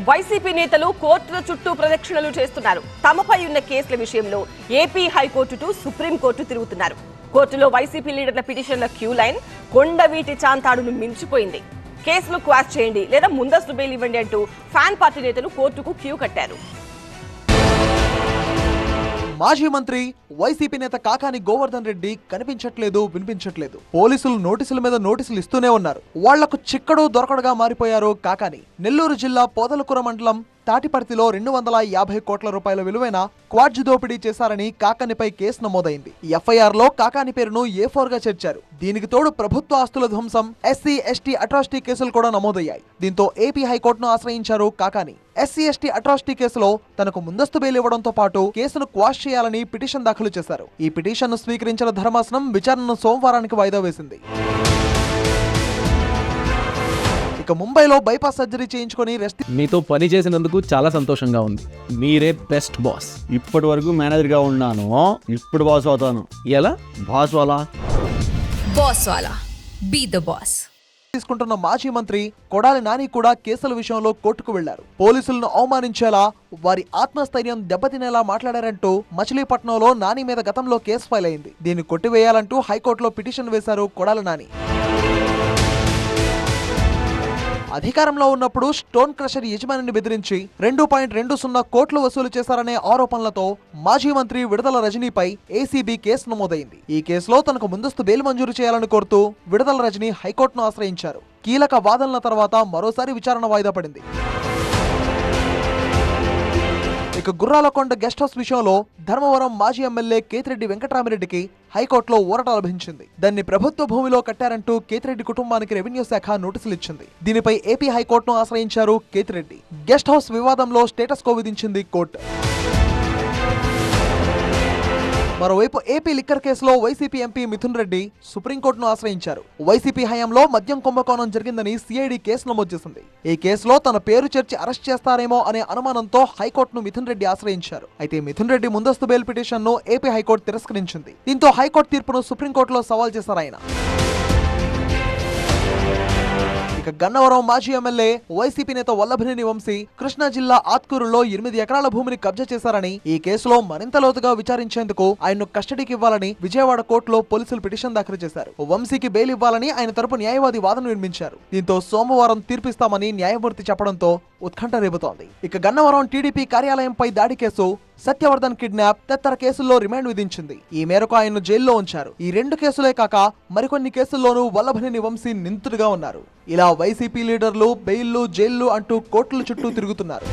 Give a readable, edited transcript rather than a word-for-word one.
YCP నేతలు కోర్టుల చుట్టూ ప్రదక్షిణలు చేస్తున్నారు. తమపై ఉన్న కేసుల విషయంలో ఏపీ హైకోర్టు టు సుప్రీంకోర్టు తిరుగుతున్నారు. కోర్టులో వైసీపీ లీడర్ల పిటిషన్ల క్యూ లైన్ కొండవీటి చాంతాడును మించిపోయింది. కేసులు క్వాష్ చేయండి లేదా ముందస్తు బెయిల్ ఇవ్వండి అంటూ ఫ్యాన్ పార్టీ నేతలు కోర్టుకు క్యూ కట్టారు. మాజీ మంత్రి వైసీపీ నేత కాకాని గోవర్ధన్ రెడ్డి కనిపించట్లేదు, వినిపించట్లేదు. పోలీసులు నోటీసుల మీద నోటీసులు ఇస్తూనే ఉన్నారు. వాళ్లకు చిక్కడు దొరకడుగా మారిపోయారు కాకాని. నెల్లూరు జిల్లా పోదలకూర మండలం తాటిపర్తిలో 250 కోట్ల రూపాయల విలువైన క్వాడ్జ్ దోపిడీ చేశారని కాకానిపై కేసు నమోదైంది. ఎఫ్ఐఆర్ లో కాకాని పేరును A4 గా చేర్చారు. దీనికి తోడు ప్రభుత్వ ఆస్తుల ధ్వంసం, SC, ST అట్రాసిటీ కేసులు కూడా నమోదయ్యాయి. దీంతో ఏపీ హైకోర్టును ఆశ్రయించారు కాకాని. SC, ST అట్రాసిటీ కేసులో తనకు ముందస్తు బెయిల్ ఇవ్వడంతో పాటు కేసును క్వాష్ చేయాలని పిటిషన్ దాఖలు చేశారు. ఈ పిటిషన్ను స్వీకరించిన ధర్మాసనం విచారణను సోమవారానికి వాయిదా వేసింది. ఇక ముంబైలో బైపాస్ సర్జరీ చేయించుకొని రెస్ట్. మీతో పని చేసినందుకు చాలా సంతోషంగా ఉంది. మీరే బెస్ట్ బాస్. ఇప్పటి వరకు మేనేజర్ గా ఉన్నాను, ఇప్పుడు బాస్ అవుతాను. ఎలా? బాస్ వాలా బాస్ వాలా బీ ద బాస్. తీసుకుంటున్న మాజీ మంత్రి కొడాలి నాని కూడా కేసుల విషయంలో కోర్టుకు వెళ్లారు. పోలీసులను అవమానించేలా, వారి ఆత్మస్థైర్యం దెబ్బతినేలా మాట్లాడారంటూ మచిలీపట్నంలో నాని మీద గతంలో కేసు ఫైల్ అయింది. దీన్ని కొట్టివేయాలంటూ హైకోర్టులో పిటిషన్ వేశారు కొడాలి నాని. అధికారంలో ఉన్నప్పుడు స్టోన్ క్రషర్ యజమానిని బెదిరించి 2.20 కోట్లు వసూలు చేశారనే ఆరోపణలతో మాజీ మంత్రి విడుదల రజనీపై ఏసీబీ కేసు నమోదైంది. ఈ కేసులో తనకు ముందస్తు బెయిల్ మంజూరు చేయాలని కోరుతూ విడుదల రజనీ హైకోర్టును ఆశ్రయించారు. కీలక వాదనల తర్వాత మరోసారి విచారణ వాయిదా పడింది. ఇక గుర్రాలకొండ గెస్ట్ హౌస్ విషయంలో ధర్మవరం మాజీ ఎమ్మెల్యే కేతిరెడ్డి వెంకటరామిరెడ్డికి హైకోర్టులో ఊరట లభించింది. దాన్ని ప్రభుత్వ భూమిలో కట్టారంటూ కేతిరెడ్డి కుటుంబానికి రెవెన్యూ శాఖ నోటీసులు ఇచ్చింది. దీనిపై ఏపీ హైకోర్టును ఆశ్రయించారు కేతిరెడ్డి. గెస్ట్ హౌస్ వివాదంలో స్టేటస్ కో విధించింది కోర్టు. మరోవైపు ఏపీ లిక్కర్ కేసులో వైసీపీ ఎంపీ మిథున్ రెడ్డి సుప్రీంకోర్టును ఆశ్రయించారు. వైసీపీ హయాంలో మద్యం కుంభకోణం జరిగిందని సిఐడి కేసు నమోదు చేసింది. ఈ కేసులో తన పేరు చేర్చి అరెస్ట్ చేస్తారేమో అనే అనుమానంతో హైకోర్టును మిథున్ రెడ్డి ఆశ్రయించారు. అయితే మిథున్ రెడ్డి ముందస్తు బెయిల్ పిటిషన్ను ఏపీ హైకోర్టు తిరస్కరించింది. దీంతో హైకోర్టు తీర్పును సుప్రీంకోర్టులో సవాల్ చేశారు ఆయన. ఇక గన్నవరం మాజీ ఎమ్మెల్యే వైసీపీ నేత వల్లభనేని వంశీ కృష్ణా జిల్లా ఆత్కూరులో 8 ఎకరాల భూమిని కబ్జా చేశారని, ఈ కేసులో మరింత లోతుగా విచారించేందుకు ఆయన్ను కస్టడీకి ఇవ్వాలని విజయవాడ కోర్టులో పోలీసులు పిటిషన్ దాఖలు చేశారు. వంశీకి బెయిల్ ఇవ్వాలని ఆయన తరపు న్యాయవాది వాదన వినిపించారు. దీంతో సోమవారం తీర్పిస్తామని న్యాయమూర్తి చెప్పడంతో ఉత్కంఠ రేపుతోంది. ఇక గన్నవరం టీడీపీ కార్యాలయంపై దాడి కేసు, సత్యవర్ధన్ కిడ్నాప్ తదితర కేసుల్లో రిమాండ్ విధించింది. ఈ మేరకు ఆయన్ను జైల్లో ఉంచారు. ఈ 2 కేసులే కాక మరికొన్ని కేసుల్లోనూ వల్లభనేని వంశీ నిందితుడిగా ఉన్నారు. ఇలా వైసీపీ లీడర్లు బెయిల్లు, జైళ్లు అంటూ కోర్టుల చుట్టూ తిరుగుతున్నారు.